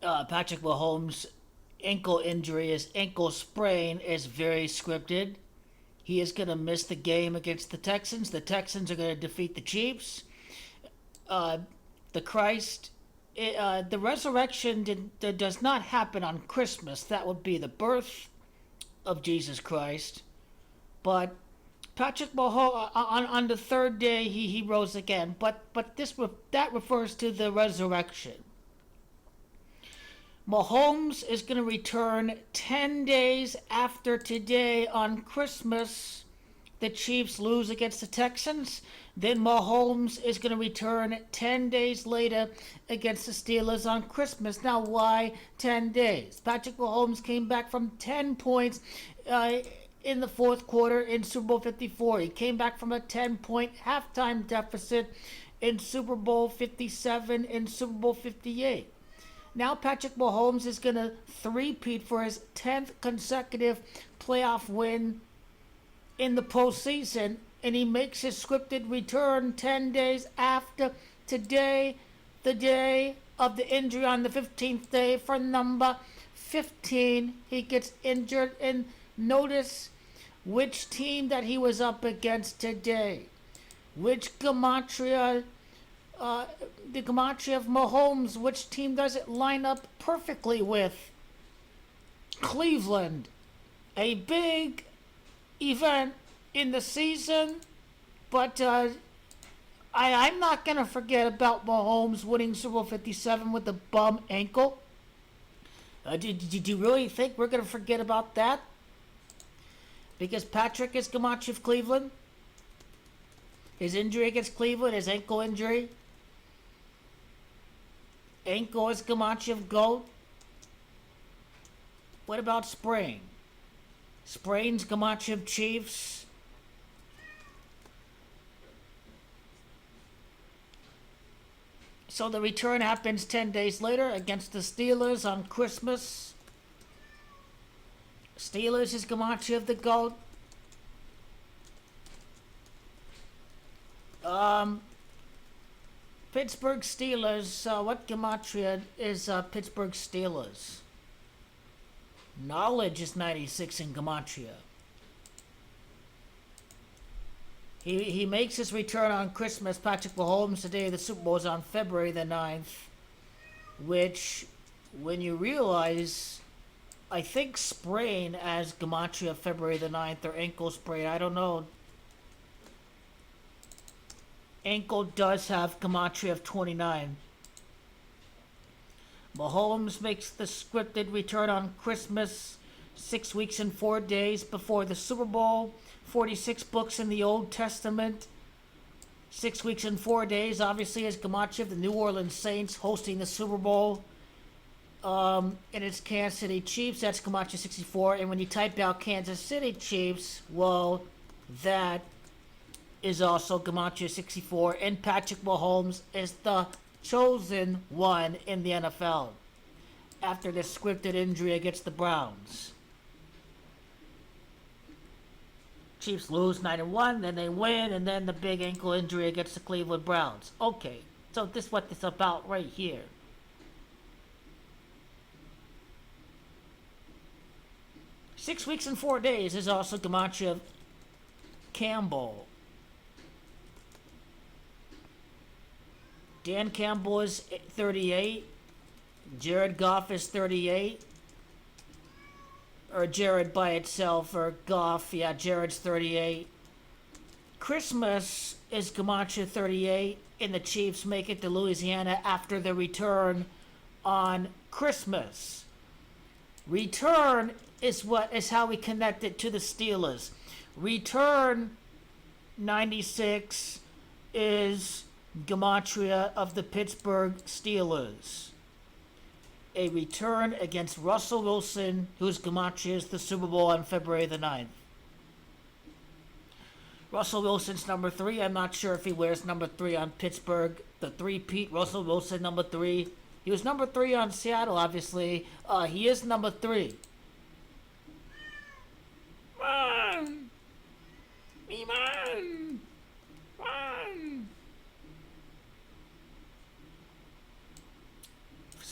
Patrick Mahomes' ankle injury, his ankle sprain, is very scripted. He is going to miss the game against the Texans. The Texans are going to defeat the Chiefs. Uh, the Christ, the resurrection does not happen on Christmas. That would be the birth of Jesus Christ. But Patrick Mahomes on the third day he rose again. But that refers to the resurrection. Mahomes is going to return 10 days after today on Christmas. The Chiefs lose against the Texans. Then Mahomes is going to return 10 days later against the Steelers on Christmas. Now, why 10 days? Patrick Mahomes came back from 10 points in the fourth quarter in Super Bowl 54. He came back from a 10-point halftime deficit in Super Bowl 57 and Super Bowl 58. Now Patrick Mahomes is going to three-peat for his 10th consecutive playoff win in the postseason, and he makes his scripted return 10 days after today, the day of the injury on the 15th day for number 15. He gets injured, and notice which team that he was up against today. Which gematria, the gematria of Mahomes, which team does it line up perfectly with? Cleveland. A big event in the season, but I'm not going to forget about Mahomes winning Super Bowl 57 with a bum ankle. Did you really think we're going to forget about that? Because Patrick is gematria of Cleveland? His injury against Cleveland, his ankle injury. Ankle is gematria of goat. What about sprain? Sprain's gematria of Chiefs. So the return happens 10 days later against the Steelers on Christmas. Steelers is gematria of the goat. Pittsburgh Steelers. What gematria is Pittsburgh Steelers? Knowledge is 96 in gematria. He makes his return on Christmas. Patrick Mahomes, today the Super Bowl is on February the 9th, which, when you realize, I think sprain as gematria February the 9th, or ankle sprain, I don't know. Ankle does have gematria of 29. Mahomes makes the scripted return on Christmas, 6 weeks and 4 days before the Super Bowl. 46 books in the Old Testament. 6 weeks and 4 days, obviously, is gematria of the New Orleans Saints hosting the Super Bowl. And it's Kansas City Chiefs. That's gematria 64. And when you type out Kansas City Chiefs, well, that is also gematria 64. And Patrick Mahomes is the chosen one in the NFL after this scripted injury against the Browns. Chiefs lose 9-1, then they win, and then the big ankle injury against the Cleveland Browns. Okay, so this is what this is about right here. Six weeks and 4 days is also gematria of Campbell. Dan Campbell is 38. Jared Goff is 38. Or Jared by itself, or Goff. Yeah, Jared's 38. Christmas is gematria 38, and the Chiefs make it to Louisiana after the return on Christmas. Return is how we connect it to the Steelers. Return 96 is gematria of the Pittsburgh Steelers. A return against Russell Wilson, whose gematria is the Super Bowl on February the 9th. Russell Wilson's number 3. I'm not sure if he wears number 3 on Pittsburgh. The three-peat Russell Wilson, number 3. He was number 3 on Seattle, obviously. He is number 3. Run! Me man! Run!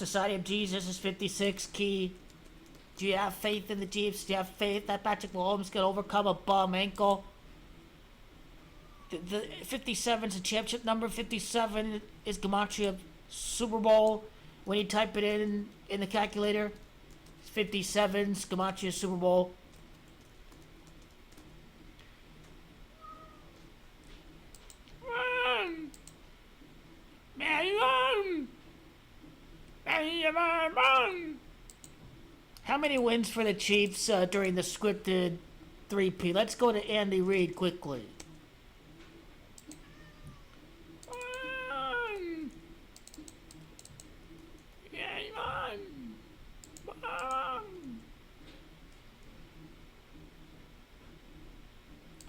Society of Jesus is 56. Key. Do you have faith in the Chiefs? Do you have faith that Patrick Mahomes can overcome a bum ankle? The 57 is a championship number. 57 is Gematria Super Bowl. When you type it in the calculator, 57's Gematria Super Bowl. How many wins for the Chiefs during the scripted 3P? Let's go to Andy Reid quickly.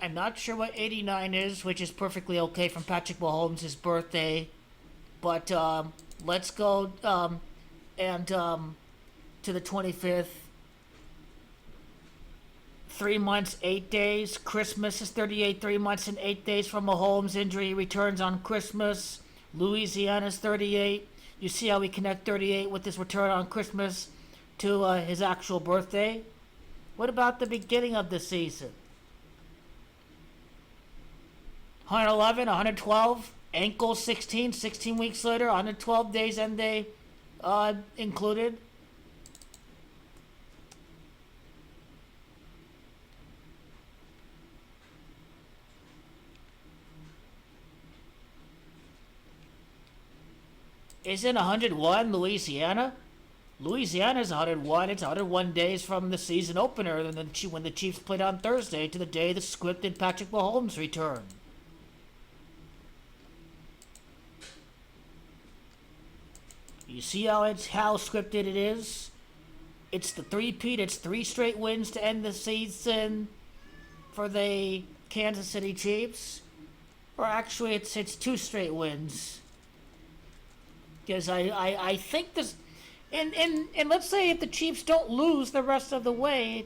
I'm not sure what 89 is, which is perfectly okay from Patrick Mahomes' birthday. But let's go to the 25th. 3 months, 8 days. Christmas is 38, 3 months and 8 days from Mahomes' injury. He returns on Christmas. Louisiana's 38. You see how we connect 38 with his return on Christmas to his actual birthday? What about the beginning of the season? 111, 112, ankle 16, 16 weeks later, 112 days end day included. Isn't 101 Louisiana? Louisiana's 101. It's 101 days from the season opener and then when the Chiefs played on Thursday to the day the scripted Patrick Mahomes return. You see how scripted it is? It's the three-peat. It's 3 straight wins to end the season for the Kansas City Chiefs. Or actually, it's 2 straight wins. Because I think this... And let's say if the Chiefs don't lose the rest of the way,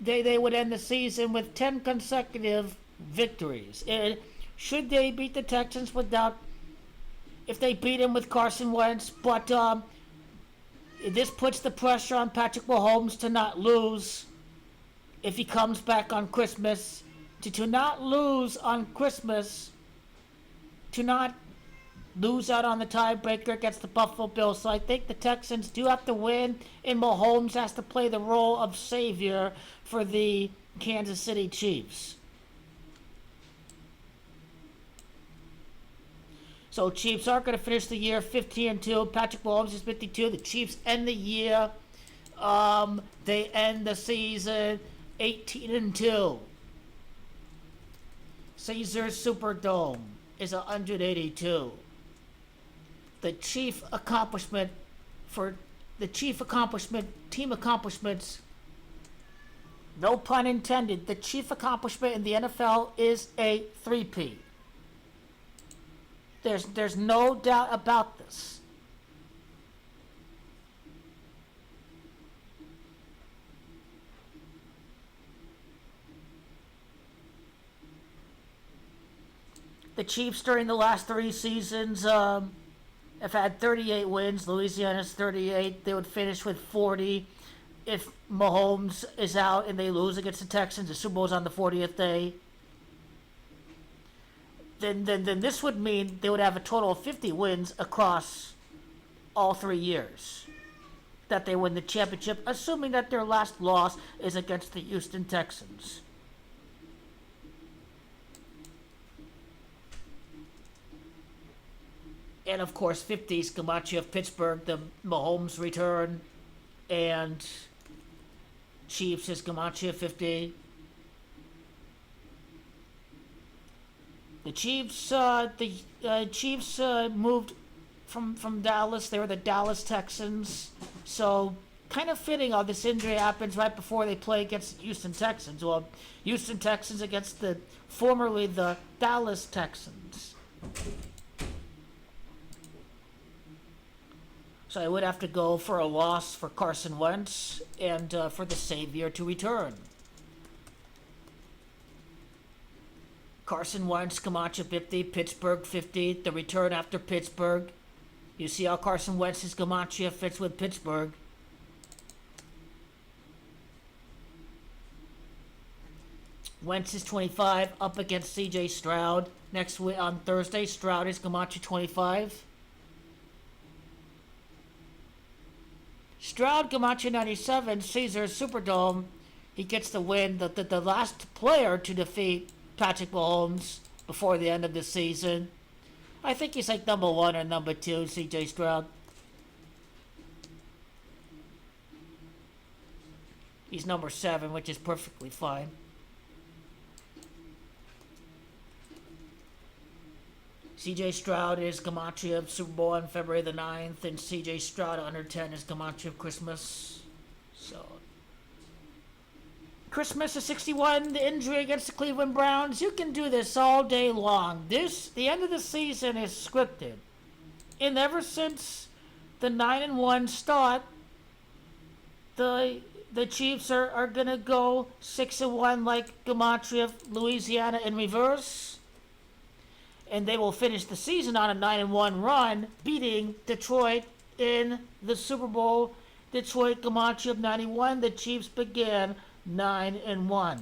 they would end the season with 10 consecutive victories. Should they beat the Texans without... If they beat him with Carson Wentz, but this puts the pressure on Patrick Mahomes to not lose if he comes back on Christmas, to not lose on Christmas, to not lose out on the tiebreaker against the Buffalo Bills. So I think the Texans do have to win, and Mahomes has to play the role of savior for the Kansas City Chiefs. So Chiefs are going to finish the year 50-2. Patrick Mahomes is 52. The Chiefs end the year. They end the season 18-2. Caesars Superdome is 182. Team accomplishments. No pun intended. The chief accomplishment in the NFL is a 3P. There's no doubt about this. The Chiefs during the last 3 seasons have had 38 wins. Louisiana's 38. They would finish with 40 if Mahomes is out and they lose against the Texans. The Super Bowl's on the 40th day. Then this would mean they would have a total of 50 wins across all 3 years that they win the championship, assuming that their last loss is against the Houston Texans. And of course, 50 is Gematria of Pittsburgh, the Mahomes return, and Chiefs is Gematria 50. The Chiefs, moved from Dallas. They were the Dallas Texans. So, kind of fitting how this injury happens right before they play against the Houston Texans. Well, Houston Texans against formerly the Dallas Texans. So I would have to go for a loss for Carson Wentz and for the savior to return. Carson Wentz, Gematria 50, Pittsburgh 50, the return after Pittsburgh. You see how Carson Wentz's Gematria fits with Pittsburgh. Wentz is 25 up against C.J. Stroud. Next week on Thursday, Stroud is Gematria 25. Stroud, Gematria 97, Caesar Superdome. He gets the win. The last player to defeat Patrick Mahomes before the end of the season. I think he's like number 1 or number 2, C.J. Stroud. He's number 7, which is perfectly fine. C.J. Stroud is Gematria of Super Bowl on February the 9th, and C.J. Stroud under 10 is Gematria of Christmas. So, Christmas is 61, the injury against the Cleveland Browns. You can do this all day long. The end of the season is scripted. And ever since the 9-1 start, the Chiefs are going to go 6-1 like Gematria of Louisiana in reverse. And they will finish the season on a 9-1 run, beating Detroit in the Super Bowl. Detroit Gematria of 91. The Chiefs began 9-1.